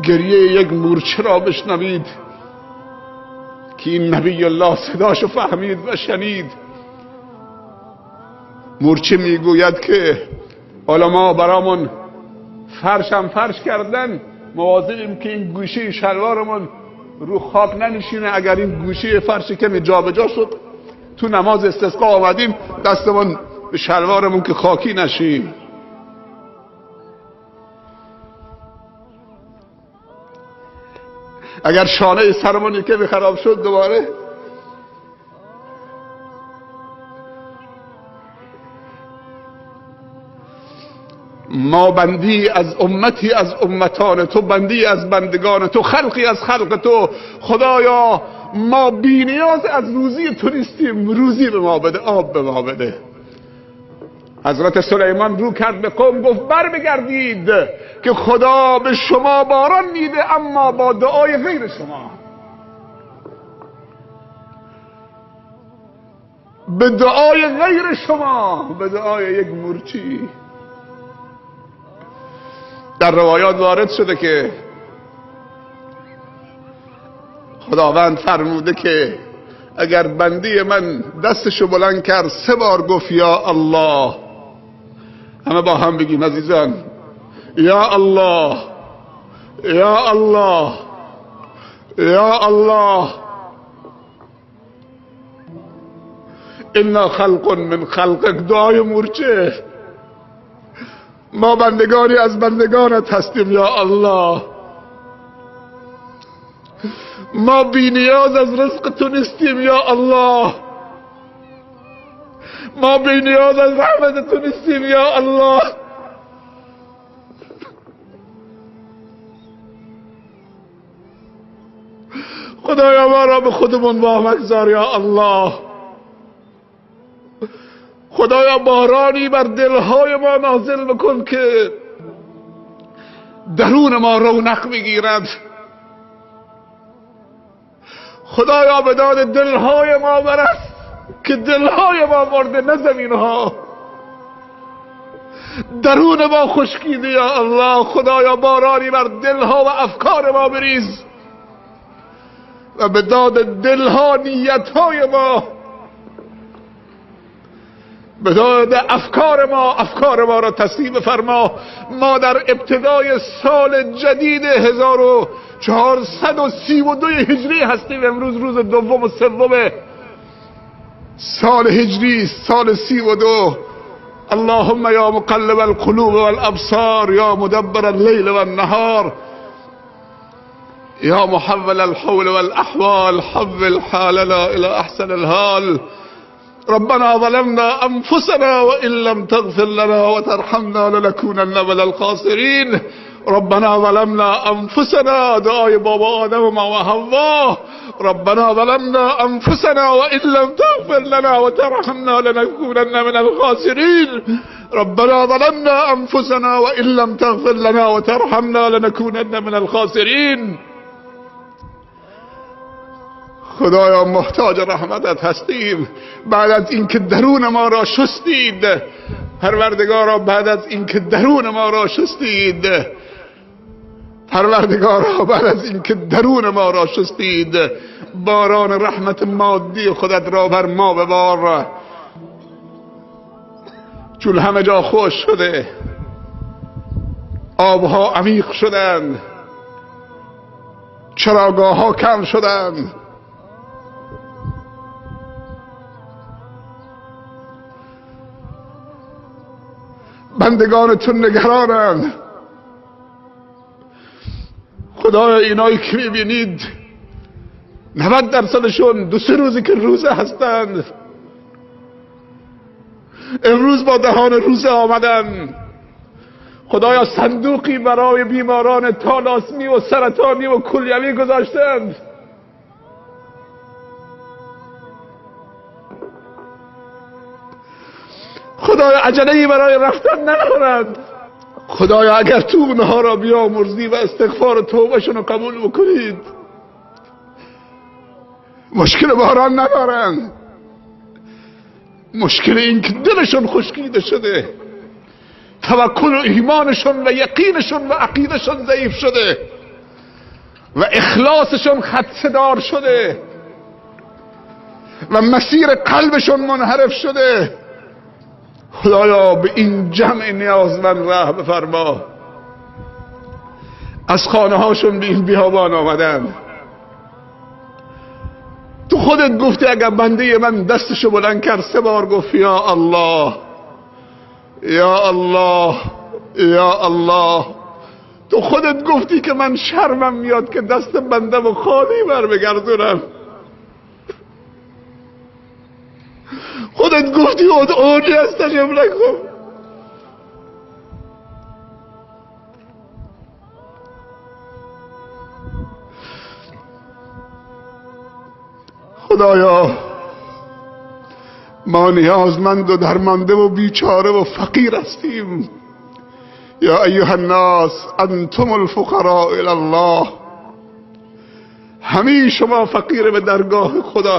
گریه یک مورچه را بشنوید که این نبی الله صداشو فهمید و شنید. مورچه میگوید که علما برامون فرش کردن، مواظبیم که این گوشه شلوارمون رو خاک ننشینه. اگر این گوشه فرش کمی جا به جا شد، تو نماز استسقا آمدیم دستمون به شلوارمون که خاکی نشیم. اگر شانه سرمون که خراب شد دوباره ما بندی از امتی از امتان تو، بندی از بندگان تو، خلقی از خلق تو. خدایا ما بی نیاز از روزی تو نیستیم، روزی به ما بده، آب به ما بده. حضرت سلیمان رو کرد به قوم، گفت بر بگردید که خدا به شما باران میده، اما با دعای غیر شما، به دعای غیر شما، به دعای یک مورچی. در روایات وارد شده که خداوند فرموده که اگر بندی من دستشو بلند کرد 3 بار گفت یا الله، همه با هم بگیم عزیزان، یا الله یا الله یا الله، انا خلق من خلقک. دعای مورچه، ما بندگانی از بندگانت هستیم یا الله، ما بی نیاز از رزق تو نیستیم یا الله، ما بی نیاز از رحمت تو نیستیم یا الله. خدایا ما را به خودمون واگذار یا الله. خدایا بارانی بر دلهای ما نازل بکن که درون ما رونق بگیرد. خدایا به داد دلهای ما برس که دلهای ما مرده، نه زمینها. درون ما خشکیده یا الله. خدایا بارانی بر دلها و افکار ما بریز و به داد دلها نیتهای ما، به داد افکار ما را تصویب فرما. ما در ابتدای سال جدید 1432 هجری هستیم. امروز روز 2 و 3 سال هجری، سال 32. اللهم یا مقلب القلوب والابصار، یا مدبر اللیل والنهار، یا محول الحول والاحوال، حول حالنا الى احسن الحال. ربنا ظلمنا انفسنا وان لم تغفر لنا وترحمنا لنكونن من الخاسرین. ربنا ظلمنا انفسنا، دعای بابا آدم و حوا. ربنا ظلمنا انفسنا وان لم تغفر لنا وترحمنا لنكونن من الخاسرین. ربنا ظلمنا انفسنا وان لم تغفر لنا وترحمنا لنكونن من الخاسرین. خدایا محتاج رحمتت هستیم. بعد از اینکه درون ما را شستید، پروردگارا، بعد از اینکه درون ما را شستید، پروردگارا، بعد از اینکه درون ما را شستید، باران رحمت مادی خودت را بر ما ببار. چون همه جا خوش شده، آبها عمیق شدند، چراگاه ها کم شدند، بندگانتون نگرانند. خدایا اینایی که میبینید 90%شون 2-3 روزی که روزه هستند، امروز با دهان روزه آمدن. خدایا صندوقی برای بیماران تالاسمی و سرطانی و کلیوی گذاشتند. خدایا عجله‌ای برای رفتن ندارند. خدایا اگر تو اونها را بیامرزی و استغفار و توبهشون رو قبول بکنید، مشکل باران ندارند. مشکل این که دلشون خشکیده شده، توکل و ایمانشون و یقینشون و عقیدشون ضعیف شده. و اخلاصشون خدشه‌دار شده و مسیر قلبشون منحرف شده. خدایا به این جمع نیازمند رحم بفرما. از خانه هاشون به این بیابان آمدن. تو خودت گفتی اگر بنده من دستشو بلند کرد 3 بار گفت یا الله یا الله یا الله. تو خودت گفتی که من شرمم میاد که دست بندم و خالی بر بگردونم. خودت گفتی ادعونی استجب لکم. خدایا ما نیازمند و درمانده و بیچاره و فقیر هستیم. یا ایها الناس انتم الفقراء الی الله. همه شما فقیر به درگاه خدا